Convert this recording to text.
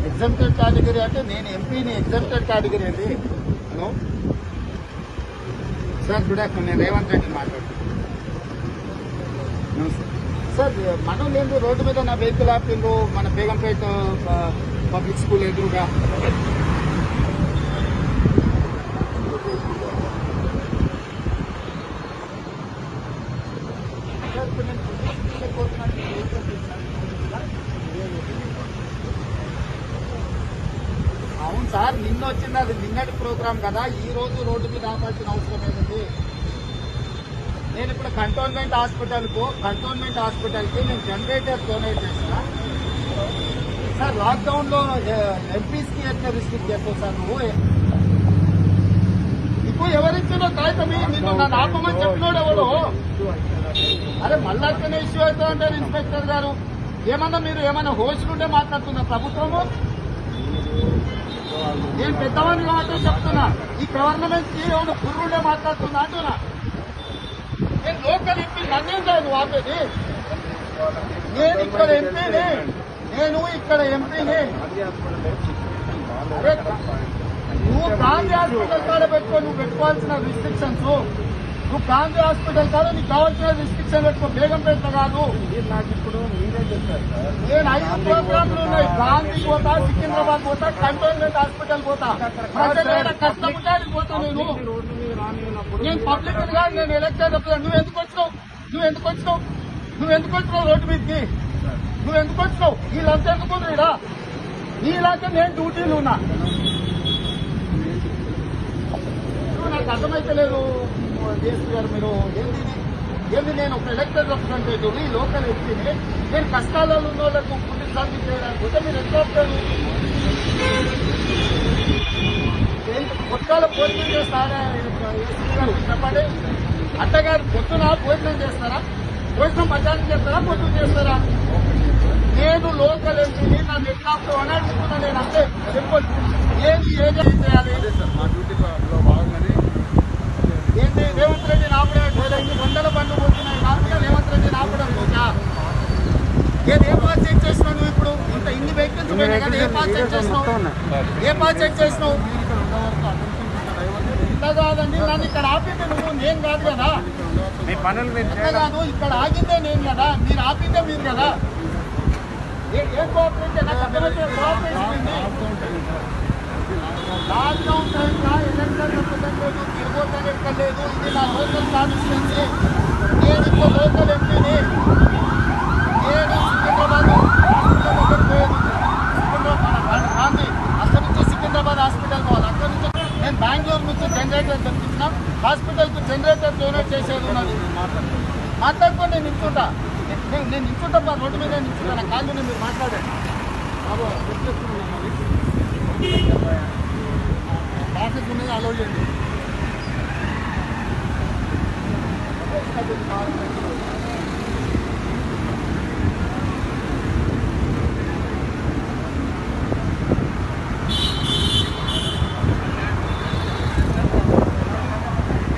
Exempted category అంటే నేను ఎంపీని. ఎగ్జామ్టెడ్ కేటగిరీ అండి. Hello sir, good afternoon. నేను రేవంత్ రెడ్డి మాట్లాడుతున్నాను. సార్, మనం లేదు రోడ్డు మీద నా వెహికల్ ఆపిండ్రు మన బేగంపేట పబ్లిక్ స్కూల్ ఎదురుగా. అవును సార్, నిన్న వచ్చింది, అది నిన్నటి ప్రోగ్రామ్ కదా. ఈ రోజు రోడ్డు మీద ఆపాల్సిన అవసరం ఏముంది? నేను ఇప్పుడు కంటోన్మెంట్ హాస్పిటల్కి నేను జనరేటర్ డొనేట్ చేస్తున్నా సార్. లాక్డౌన్ లో ఎంపీస్కి ఎట్లా రిస్ట్రిక్ట్ చేస్తావు సార్ నువ్వు? ఇప్పుడు ఎవరిచ్చినో కాగితం నిన్ను నన్ను ఆపమని చెప్పినోడు ఎవడు? అరే మళ్ళా ఇష్యూ అవుతా అంటారు ఇన్స్పెక్టర్ గారు. ఏమన్నా మీరు ఏమైనా హోస్టుండే మాట్లాడుతున్నా ప్రభుత్వము? నేను పెద్దవాడిని కాబట్టి చెప్తున్నా, ఈ గవర్నమెంట్ కి ఏమైనా పురుగుండే మాట్లాడుతున్నా అంటున్నా. నేను లోకల్ ఎంపీ, నన్నేం కాదు ఆపేది. నేను ఇక్కడ ఎంపీని. నువ్వు గాంధీ హాస్పిటల్ కాడ పెట్టుకో. నువ్వు పెట్టుకోవాల్సిన రిస్ట్రిక్షన్స్ నువ్వు గాంధీ హాస్పిటల్ కాడ నీకు కావాల్సిన రిస్ట్రిక్షన్ పెట్టుకో. బేగంపేట కాదు. నాకు ఇప్పుడు మీరే చెప్పారు సార్. నేను 5 ప్రోగ్రాంలు ఉన్నాయి. గాంధీ పోతా, సికింద్రాబాద్ పోతా, కంటోన్మెంట్ హాస్పిటల్ పోతా. ప్రజలు కష్టపడ్డానికి పోతా. నేను పబ్లిక్ కాదు, నేను ఎలక్షన్ చెప్తాను. నువ్వు ఎందుకు వచ్చినావు రోడ్డు మీదకి? నువ్వు ఎందుకు వచ్చినావు? వీళ్ళంతా ఎందుకు ఇడా? నీలాంటి నేను డ్యూటీలు ఉన్నా. నాకు అర్థమైతే లేదు డిఎస్పీ గారు. మీరు ఏంది నేను ఒక ఎలక్టెడ్ రిప్రజెంటేటివ్, ఈ లోకల్ ఎంపీని. నేను కష్టాలలో ఉన్న వాళ్ళకు పుట్టి సాధన చేయడానికి పోతే మీరు ఎంత వస్తారు? కొట్టాల భోజనం చేస్తారా చెప్పండి. అట్టగారు పొద్దున భోజనం చేస్తారా? భోజనం మధ్యాహ్నం చేస్తారా? పొద్దున చేస్తారా? నేను లోకల్ ఎంపీని, నన్ను ఎట్లా అని అడుగుతున్నా. నేను అంతే సింపుల్. ఏం చేయాలి? మా డ్యూటీలో భాగంగానే ఏంటి రేవంత్ రెడ్డి ఆపడం? 100 బండ్లు పోతున్నాయి. నాకు రేవంత్ రెడ్డి ఆపడం లేదా? ఏం పాస్ చెక్ చేసినావు నువ్వు? ఇప్పుడు ఇంత ఇన్ని వెహికల్స్ ఉన్నాయి కదా, ఏ పాస్ చెక్ చేసినావు? ఇంత కాదండి, నన్ను ఇక్కడ ఆపిందే నువ్వు, నేను కాదు కదా. మీ పనులు ఎంత కాదు, ఇక్కడ ఆగిందే నేను కదా, మీరు ఆపిందే మీరు కదా. ఏం కోఆపరేషన్? నాకు అర్థమైతే కోఆపరేషన్ లాక్డౌన్ టైంలో ఎలక్షన్ రిప్రజెంటేటివ్ తిరగొద్దని ఎక్కలేదు. ఇది నా లోకల్ కాన్స్టిట్యున్సీ. నేను ఇప్పుడు లోకల్ ఎంపీని. నేను సికింద్రాబాద్ గాంధీ అక్కడి నుంచి సికింద్రాబాద్ హాస్పిటల్ పోవాలి. అక్కడి నుంచి నేను బెంగళూరు నుంచి జనరేటర్ తెప్పించిన హాస్పిటల్కు జనరేటర్ డొనేట్ చేసేది ఉన్నది. మాట్లాడుకొని నేను నిల్చుంటా. రోడ్డు మీద నిల్చుంటా. నా కాళ్ళు మీరు మాట్లాడండి. ట్రాఫిక్ ఉన్నది, అలౌ చేయండి.